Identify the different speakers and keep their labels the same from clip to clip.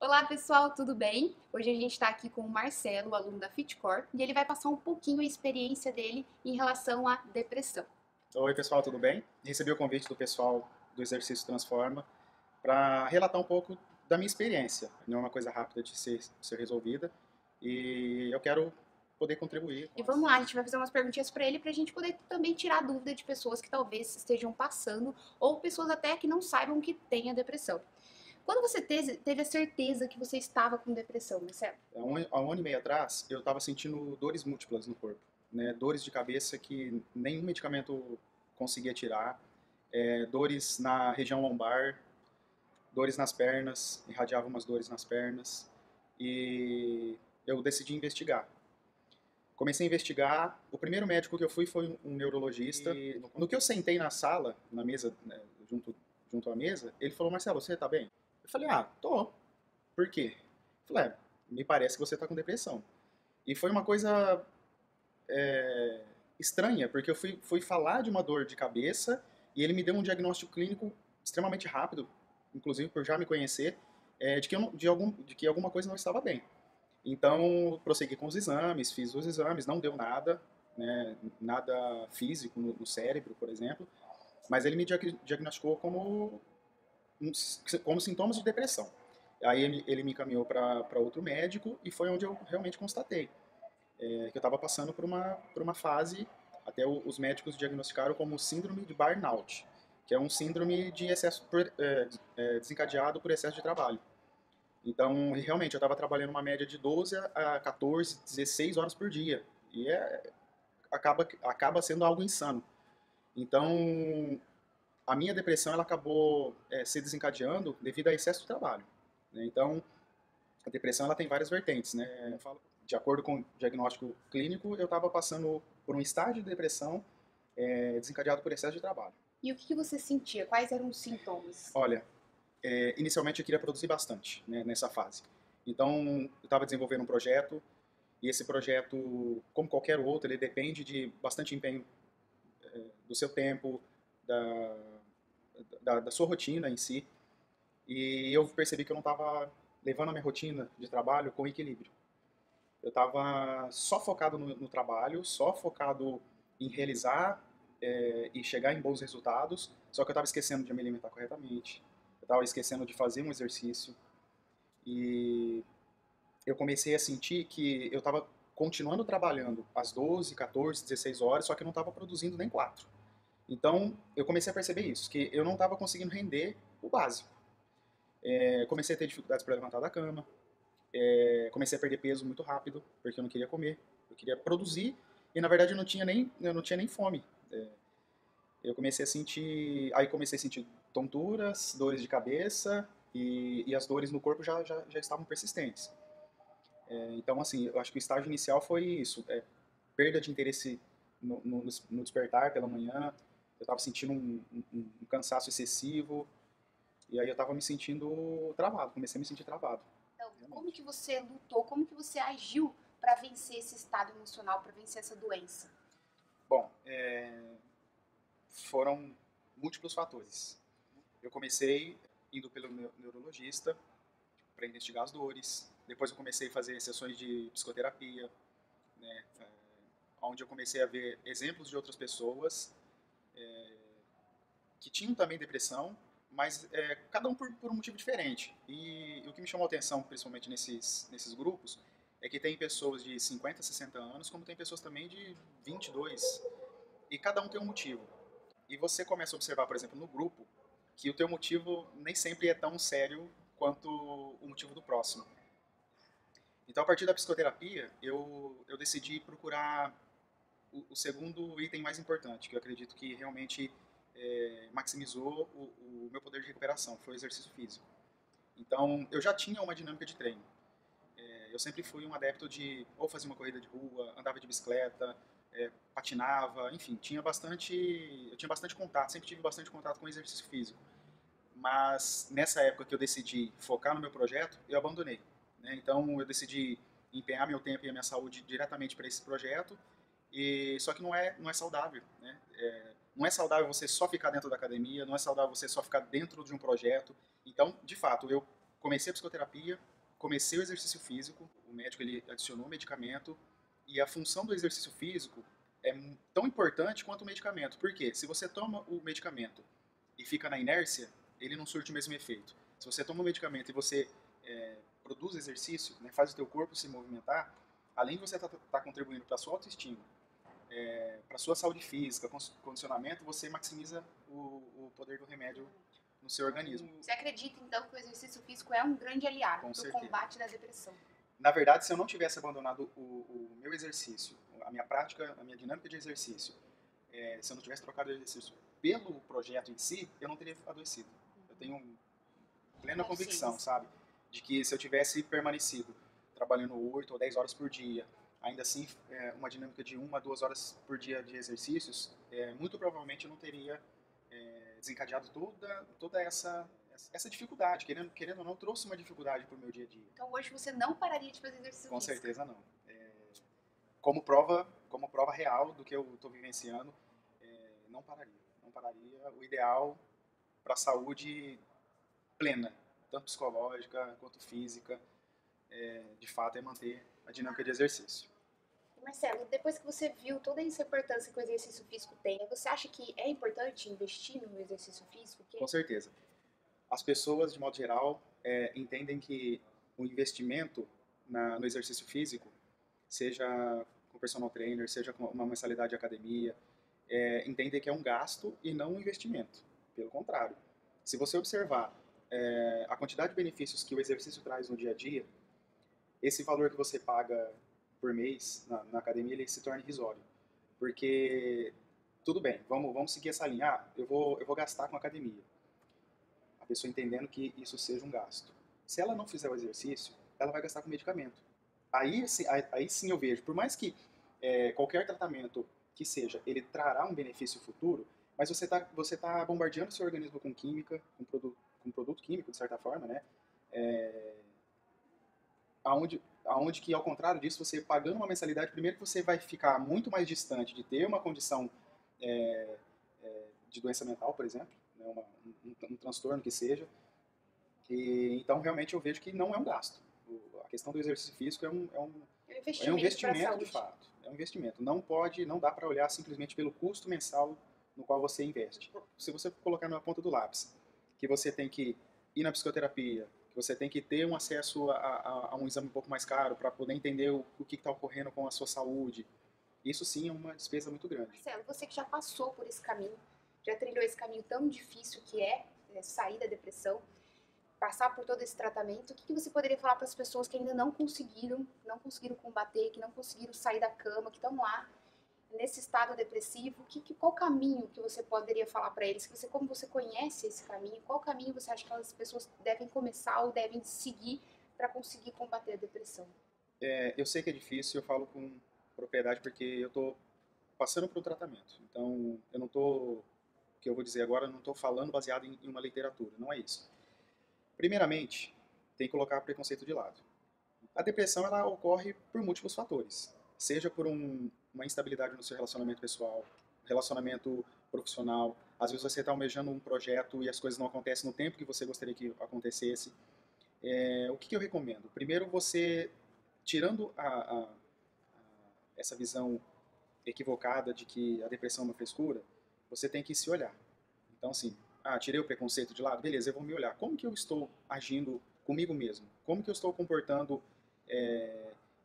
Speaker 1: Olá pessoal, tudo bem? Hoje a gente está aqui com o Marcelo, aluno da Fitcore, e ele vai passar um pouquinho a experiência dele em relação à depressão.
Speaker 2: Oi, pessoal, tudo bem? Recebi o convite do pessoal do Exercício Transforma para relatar um pouco da minha experiência. Não é uma coisa rápida de ser resolvida e eu quero poder contribuir
Speaker 1: E
Speaker 2: com
Speaker 1: vamos
Speaker 2: as...
Speaker 1: lá, a gente vai fazer umas perguntinhas para ele para a gente poder também tirar dúvida de pessoas que talvez estejam passando ou pessoas até que não saibam que têm a depressão. Quando você teve a certeza que você estava com depressão, Marcelo?
Speaker 2: Há um ano e meio atrás, eu estava sentindo dores múltiplas no corpo, né? Dores de cabeça que nenhum medicamento conseguia tirar, dores na região lombar, dores nas pernas, irradiava umas dores nas pernas e eu decidi investigar. Comecei a investigar. O primeiro médico que eu fui foi um neurologista. E no que eu sentei na sala, na mesa, né, junto à mesa, ele falou: Marcelo, você tá bem? Eu falei: ah, tô. Por quê? Ele falou: me parece que você tá com depressão. E foi uma coisa estranha, porque eu fui falar de uma dor de cabeça e ele me deu um diagnóstico clínico extremamente rápido, inclusive por já me conhecer, de que alguma coisa não estava bem. Então, prossegui com os exames, fiz os exames, não deu nada, né, nada físico no cérebro, por exemplo, mas ele me diagnosticou como sintomas de depressão. Aí ele me encaminhou para outro médico e foi onde eu realmente constatei que eu estava passando por uma fase, até os médicos diagnosticaram como síndrome de burnout, que é um síndrome de desencadeado por excesso de trabalho. Então, realmente, eu estava trabalhando uma média de 12 a 14, 16 horas por dia. E acaba sendo algo insano. Então, a minha depressão ela acabou se desencadeando devido a excesso de trabalho, né? Então, a depressão ela tem várias vertentes, né? Eu falo, de acordo com o diagnóstico clínico, eu estava passando por um estágio de depressão desencadeado por excesso de trabalho.
Speaker 1: E o que você sentia? Quais eram os sintomas?
Speaker 2: Olha, inicialmente eu queria produzir bastante, né, nessa fase. Então, eu estava desenvolvendo um projeto. E esse projeto, como qualquer outro, ele depende de bastante empenho do seu tempo, da, da sua rotina em si. E eu percebi que eu não estava levando a minha rotina de trabalho com equilíbrio. Eu estava só focado no trabalho, só focado em realizar e chegar em bons resultados, só que eu estava esquecendo de me alimentar corretamente, eu estava esquecendo de fazer um exercício. E eu comecei a sentir que eu estava continuando trabalhando às 12, 14, 16 horas, só que eu não estava produzindo nem 4. Então, eu comecei a perceber isso, que eu não estava conseguindo render o básico. Comecei a ter dificuldades para levantar da cama, comecei a perder peso muito rápido, porque eu não queria comer, eu queria produzir, e na verdade eu não tinha nem fome. Aí comecei a sentir tonturas, dores de cabeça, e as dores no corpo já estavam persistentes. Então, assim, eu acho que o estágio inicial foi isso, perda de interesse no despertar pela manhã, eu estava sentindo um cansaço excessivo, e aí eu estava me sentindo travado, comecei a me sentir travado,
Speaker 1: Então, como
Speaker 2: realmente.
Speaker 1: que você lutou, como que você agiu para vencer esse estado emocional, para vencer essa doença?
Speaker 2: Bom, foram múltiplos fatores. Eu comecei indo pelo neurologista para investigar as dores, depois eu comecei a fazer sessões de psicoterapia, né, onde eu comecei a ver exemplos de outras pessoas que tinham também depressão, mas cada um por um motivo diferente. E o que me chamou a atenção, principalmente nesses grupos, é que tem pessoas de 50, 60 anos, como tem pessoas também de 22, e cada um tem um motivo. E você começa a observar, por exemplo, no grupo, que o teu motivo nem sempre é tão sério quanto o motivo do próximo. Então, a partir da psicoterapia, eu decidi procurar o segundo item mais importante, que eu acredito que realmente maximizou o meu poder de recuperação, foi o exercício físico. Então, eu já tinha uma dinâmica de treino. Eu sempre fui um adepto de ou fazer uma corrida de rua, andava de bicicleta, patinava, enfim, eu tinha bastante contato, sempre tive bastante contato com exercício físico. Mas nessa época que eu decidi focar no meu projeto, eu abandonei, né? Então, eu decidi empenhar meu tempo e a minha saúde diretamente para esse projeto. E só que não é saudável, né? Não é saudável você só ficar dentro da academia, não é saudável você só ficar dentro de um projeto. Então, de fato, eu comecei a psicoterapia, comecei o exercício físico, o médico ele adicionou medicamento, e a função do exercício físico é tão importante quanto o medicamento. Por quê? Se você toma o medicamento e fica na inércia, ele não surte o mesmo efeito. Se você toma o medicamento e você produz exercício, né, faz o teu corpo se movimentar, além de você estar contribuindo para a sua autoestima, para a sua saúde física, condicionamento, você maximiza o poder do remédio no seu organismo.
Speaker 1: Você acredita, então, que o exercício físico é um grande aliado
Speaker 2: Com
Speaker 1: no
Speaker 2: certeza.
Speaker 1: combate da depressão?
Speaker 2: Na verdade, se eu não tivesse abandonado o meu exercício, a minha prática, a minha dinâmica de exercício, se eu não tivesse trocado o exercício pelo projeto em si, eu não teria adoecido. Eu tenho plena convicção, sabe? De que se eu tivesse permanecido trabalhando 8 ou 10 horas por dia, ainda assim, uma dinâmica de 1 a 2 horas por dia de exercícios, muito provavelmente eu não teria desencadeado toda essa dificuldade. Querendo ou não, trouxe uma dificuldade para o meu dia a dia.
Speaker 1: Então hoje você não pararia de fazer exercício
Speaker 2: Com
Speaker 1: físico?
Speaker 2: certeza não. Como prova real do que eu estou vivenciando, não pararia. Não pararia. O ideal para a saúde plena, tanto psicológica quanto física, de fato, é manter a dinâmica de exercício.
Speaker 1: Marcelo, depois que você viu toda essa importância que o exercício físico tem, você acha que é importante investir no exercício físico?
Speaker 2: Com certeza. As pessoas, de modo geral, entendem que o investimento no exercício físico, seja com personal trainer, seja com uma mensalidade de academia, entendem que é um gasto e não um investimento. Pelo contrário, se você observar a quantidade de benefícios que o exercício traz no dia a dia, esse valor que você paga por mês na academia, ele se torna irrisório. Porque, tudo bem, vamos seguir essa linha. Eu vou gastar com academia. A pessoa entendendo que isso seja um gasto. Se ela não fizer o exercício, ela vai gastar com medicamento. Aí sim eu vejo, por mais que qualquer tratamento que seja, ele trará um benefício futuro, mas você tá bombardeando o seu organismo com química, com produto químico, de certa forma, né? Aonde que, ao contrário disso, você pagando uma mensalidade, primeiro que você vai ficar muito mais distante de ter uma condição de doença mental, por exemplo, né, um transtorno que seja. Então, realmente, eu vejo que não é um gasto. A questão do exercício físico é um investimento de fato. É um investimento. Não dá para olhar simplesmente pelo custo mensal no qual você investe. Se você colocar na ponta do lápis que você tem que ir na psicoterapia, que você tem que ter um acesso a um exame um pouco mais caro para poder entender o que está ocorrendo com a sua saúde, isso sim é uma despesa muito grande.
Speaker 1: Marcelo, você que já passou por esse caminho, já trilhou esse caminho tão difícil que é sair da depressão, passar por todo esse tratamento, o que você poderia falar para as pessoas que ainda não conseguiram combater, que não conseguiram sair da cama, que estão lá nesse estado depressivo? Qual caminho que você poderia falar para eles? Como você conhece esse caminho, qual caminho você acha que as pessoas devem começar ou devem seguir para conseguir combater a depressão?
Speaker 2: Eu sei que é difícil, eu falo com propriedade porque eu estou passando por um tratamento. Então, eu não estou, o que eu vou dizer agora, eu não estou falando baseado em uma literatura, não é isso. Primeiramente, tem que colocar o preconceito de lado. A depressão ela ocorre por múltiplos fatores, seja por uma instabilidade no seu relacionamento pessoal, relacionamento profissional, às vezes você está almejando um projeto e as coisas não acontecem no tempo que você gostaria que acontecesse. O que eu recomendo? Primeiro, você, tirando essa visão equivocada de que a depressão é uma frescura, você tem que se olhar. Então, assim, tirei o preconceito de lado, beleza, eu vou me olhar. Como que eu estou agindo comigo mesmo? Como que eu estou comportando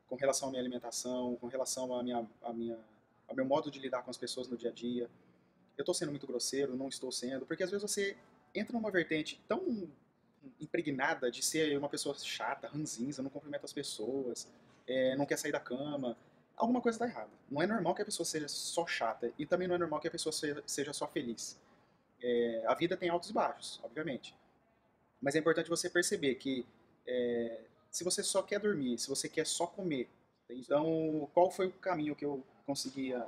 Speaker 2: com relação à minha alimentação, com relação ao meu modo de lidar com as pessoas no dia a dia? Eu estou sendo muito grosseiro? Não estou sendo? Porque às vezes você entra numa vertente tão impregnada de ser uma pessoa chata, ranzinza, não cumprimenta as pessoas, não quer sair da cama. Alguma coisa está errada. Não é normal que a pessoa seja só chata e também não é normal que a pessoa seja só feliz. A vida tem altos e baixos, obviamente. Mas é importante você perceber que se você só quer dormir, se você quer só comer, então qual foi o caminho que eu conseguia,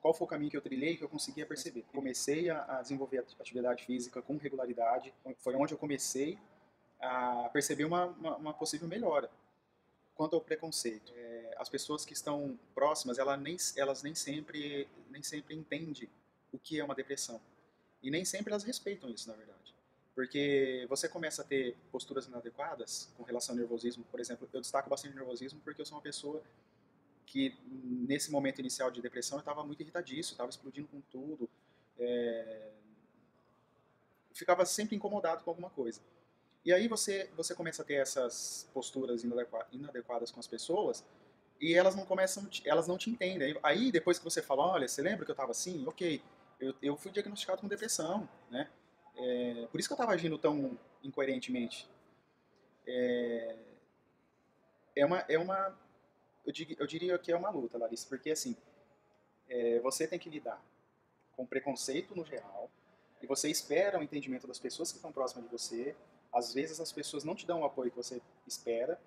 Speaker 2: qual foi o caminho que eu trilhei que eu conseguia perceber? Comecei a desenvolver atividade física com regularidade, foi onde eu comecei a perceber uma possível melhora. Quanto ao preconceito, as pessoas que estão próximas, elas nem sempre entendem o que é uma depressão. E nem sempre elas respeitam isso, na verdade. Porque você começa a ter posturas inadequadas com relação ao nervosismo. Por exemplo, eu destaco bastante o nervosismo porque eu sou uma pessoa que, nesse momento inicial de depressão, eu estava muito irritadiço, estava explodindo com tudo. É, ficava sempre incomodado com alguma coisa. E aí você começa a ter essas posturas inadequadas com as pessoas e elas não te entendem. Aí depois que você fala, olha, você lembra que eu estava assim? Ok, eu fui diagnosticado com depressão, né? Por isso que eu estava agindo tão incoerentemente. É uma eu diria que é uma luta, Larissa, porque assim, você tem que lidar com preconceito no geral, e você espera o entendimento das pessoas que estão próximas de você. Às vezes as pessoas não te dão o apoio que você espera,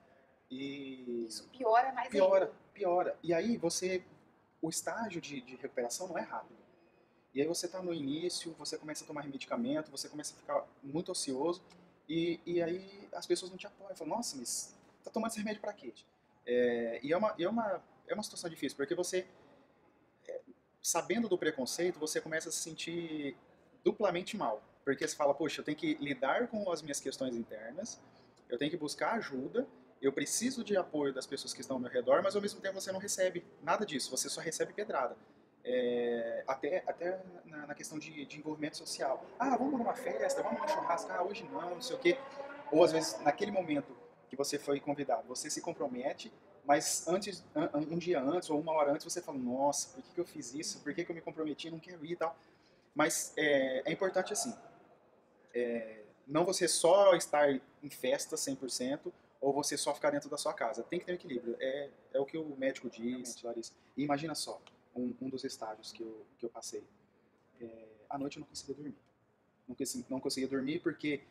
Speaker 2: e
Speaker 1: Isso piora mais
Speaker 2: piora,
Speaker 1: ainda.
Speaker 2: piora. E aí o estágio de recuperação não é rápido. E aí você está no início, você começa a tomar medicamento, você começa a ficar muito ocioso, e aí as pessoas não te apoiam, falam, nossa, mas tá tomando esse remédio para quê? É uma situação difícil, porque você, sabendo do preconceito, você começa a se sentir duplamente mal. Porque você fala, poxa, eu tenho que lidar com as minhas questões internas, eu tenho que buscar ajuda, eu preciso de apoio das pessoas que estão ao meu redor, mas ao mesmo tempo você não recebe nada disso, você só recebe pedrada. Até na questão de envolvimento social. Ah, vamos numa festa, vamos num churrasco, ah, hoje não sei o quê. Ou às vezes, naquele momento que você foi convidado, você se compromete, mas um dia antes ou uma hora antes você fala, nossa, por que eu fiz isso? Por que eu me comprometi? Não quero ir e tal. Mas é importante assim, não você só estar em festa 100% ou você só ficar dentro da sua casa. Tem que ter um equilíbrio. É o que o médico diz, Larissa. E imagina só, um dos estágios que eu passei. À noite eu não conseguia dormir. Não conseguia dormir porque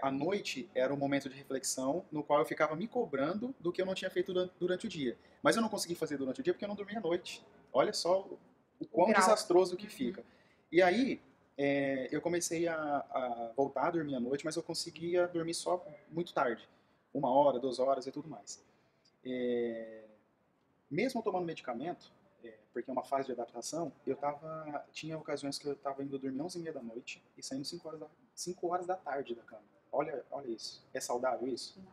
Speaker 2: à noite era um momento de reflexão no qual eu ficava me cobrando do que eu não tinha feito durante o dia. Mas eu não consegui fazer durante o dia porque eu não dormia à noite. Olha só o
Speaker 1: O
Speaker 2: quão
Speaker 1: grau.
Speaker 2: desastroso que fica. E aí eu comecei a voltar a dormir à noite, mas eu conseguia dormir só muito tarde. 1 hora, 2 horas e tudo mais. Mesmo tomando medicamento, porque é uma fase de adaptação, tinha ocasiões que eu estava indo dormir 11h30 da noite e saindo 5 horas da tarde da cama. Olha isso. É saudável isso?
Speaker 1: Não.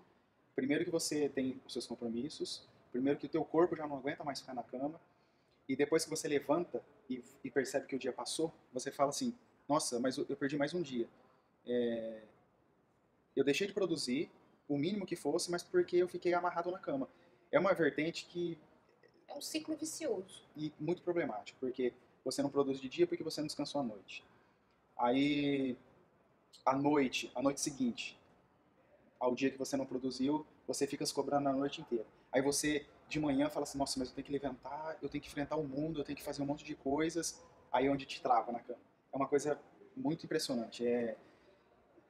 Speaker 2: Primeiro que você tem os seus compromissos, primeiro que o teu corpo já não aguenta mais ficar na cama, e depois que você levanta e percebe que o dia passou, você fala assim, nossa, mas eu perdi mais um dia. Eu deixei de produzir, o mínimo que fosse, mas porque eu fiquei amarrado na cama. É uma vertente que
Speaker 1: É um ciclo vicioso.
Speaker 2: e muito problemático, porque você não produz de dia porque você não descansou à noite. Aí, a noite seguinte, ao dia que você não produziu, você fica se cobrando a noite inteira. Aí você, de manhã, fala assim, nossa, mas eu tenho que levantar, eu tenho que enfrentar o mundo, eu tenho que fazer um monte de coisas, aí é onde te trava na cama. É uma coisa muito impressionante.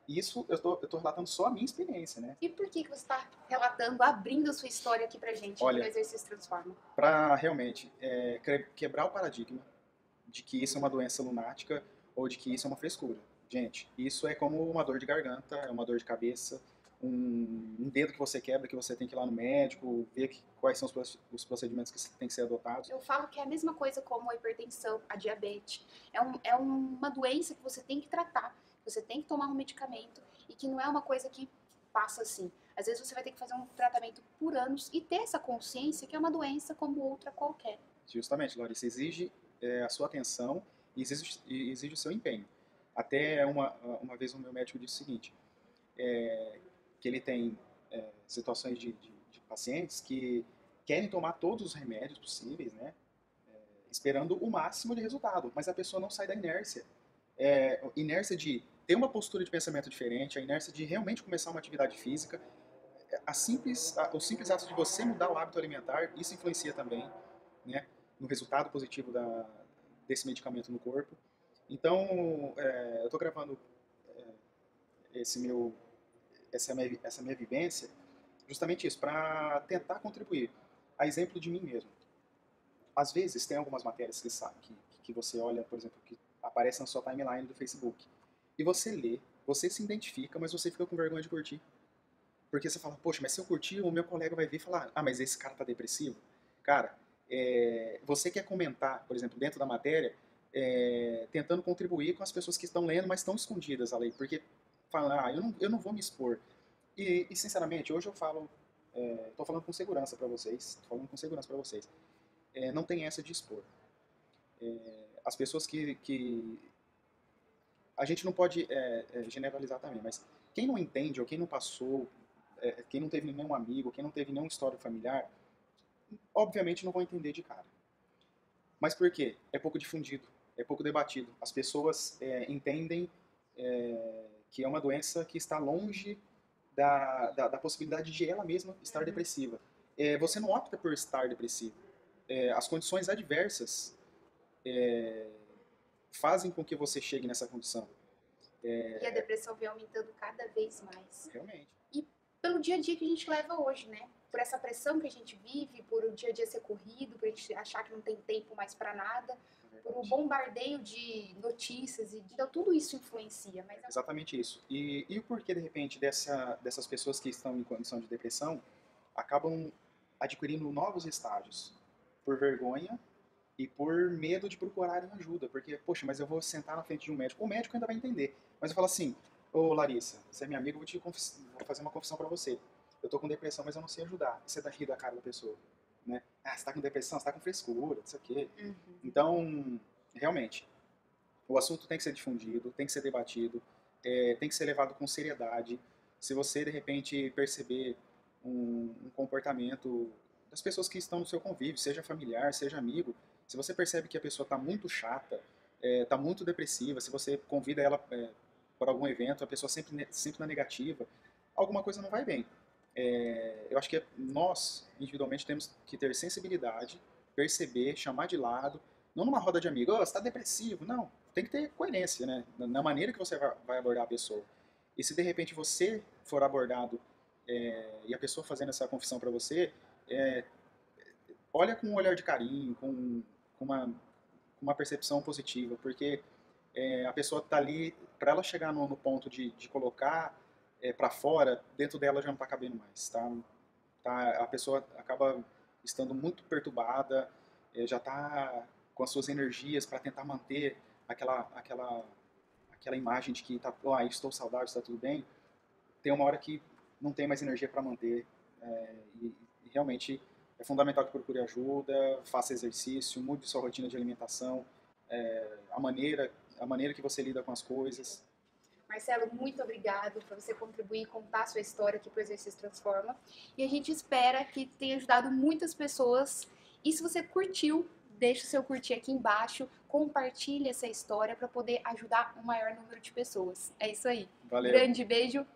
Speaker 2: Isso eu tô relatando só a minha experiência, né?
Speaker 1: E por que você está relatando, abrindo a sua história aqui pra gente no
Speaker 2: Olha,
Speaker 1: Exercício Transforma?
Speaker 2: para realmente quebrar o paradigma de que isso é uma doença lunática ou de que isso é uma frescura. Gente, isso é como uma dor de garganta, é uma dor de cabeça, um dedo que você quebra, que você tem que ir lá no médico, ver quais são os procedimentos que têm que ser adotados.
Speaker 1: Eu falo que é a mesma coisa como a hipertensão, a diabetes. É uma doença que você tem que tratar, você tem que tomar um medicamento e que não é uma coisa que passa assim. Às vezes você vai ter que fazer um tratamento por anos e ter essa consciência que é uma doença como outra qualquer.
Speaker 2: Justamente, Larissa, exige a sua atenção e exige o seu empenho. Até uma vez o meu médico disse o seguinte, que ele tem situações de pacientes que querem tomar todos os remédios possíveis, né? Esperando o máximo de resultado, mas a pessoa não sai da inércia. Inércia de ter uma postura de pensamento diferente, a inércia de realmente começar uma atividade física, o simples ato de você mudar o hábito alimentar, isso influencia também, né, no resultado positivo desse medicamento no corpo. Então, eu estou gravando esse meu, essa minha vivência, justamente isso, para tentar contribuir. A exemplo de mim mesmo. Às vezes tem algumas matérias que você olha, por exemplo, que aparecem na sua timeline do Facebook. E você lê, você se identifica, mas você fica com vergonha de curtir. Porque você fala, poxa, mas se eu curtir, o meu colega vai vir e falar, ah, mas esse cara tá depressivo. Cara, você quer comentar, por exemplo, dentro da matéria, tentando contribuir com as pessoas que estão lendo, mas estão escondidas ali. Porque falando, eu não vou me expor. E, sinceramente, hoje eu falo, tô falando com segurança para vocês, tô falando com segurança para vocês. Não tem essa de expor. As pessoas que a gente não pode generalizar também, mas quem não entende ou quem não passou, quem não teve nenhum amigo, quem não teve nenhuma história familiar, obviamente não vão entender de cara. Mas por quê? É pouco difundido, é pouco debatido. As pessoas entendem que é uma doença que está longe da possibilidade de ela mesma estar depressiva. Você não opta por estar depressivo. As condições adversas fazem com que você chegue nessa condição.
Speaker 1: E a depressão vem aumentando cada vez mais.
Speaker 2: Realmente.
Speaker 1: E pelo dia a dia que a gente leva hoje, né? Por essa pressão que a gente vive, por o dia a dia ser corrido, por a gente achar que não tem tempo mais para nada, por o bombardeio de notícias, então tudo isso influencia. Mas
Speaker 2: Exatamente isso. E o porquê, de repente, dessas pessoas que estão em condição de depressão acabam adquirindo novos estágios por vergonha e por medo de procurarem ajuda. Porque, poxa, mas eu vou sentar na frente de um médico. O médico ainda vai entender. Mas eu falo assim, ô Larissa, você é minha amiga, vou fazer uma confissão pra você. Eu tô com depressão, mas eu não sei ajudar. Você dá rir da cara da pessoa, né? Você tá com depressão, você tá com frescura, não sei o quê. Então, realmente, o assunto tem que ser difundido, tem que ser debatido, tem que ser levado com seriedade. Se você, de repente, perceber um comportamento das pessoas que estão no seu convívio, seja familiar, seja amigo, se você percebe que a pessoa está muito chata, está muito depressiva, se você convida ela para algum evento, a pessoa sempre na negativa, alguma coisa não vai bem. Eu acho que nós, individualmente, temos que ter sensibilidade, perceber, chamar de lado, não numa roda de amigos, você está depressivo, não. Tem que ter coerência, né? Na maneira que você vai abordar a pessoa. E se de repente você for abordado e a pessoa fazendo essa confissão para você, olha com um olhar de carinho, com uma percepção positiva, porque a pessoa está ali, para ela chegar no ponto de colocar para fora, dentro dela já não está cabendo mais, tá? A pessoa acaba estando muito perturbada, já está com as suas energias para tentar manter aquela imagem de que estou saudável, está tudo bem. Tem uma hora que não tem mais energia para manter e realmente é fundamental que procure ajuda, faça exercício, mude sua rotina de alimentação, a maneira que você lida com as coisas.
Speaker 1: Marcelo, muito obrigado por você contribuir e contar a sua história aqui para o Exercício Transforma. E a gente espera que tenha ajudado muitas pessoas. E se você curtiu, deixa o seu curtir aqui embaixo, compartilhe essa história para poder ajudar o maior número de pessoas. É isso aí.
Speaker 2: Valeu.
Speaker 1: Grande beijo.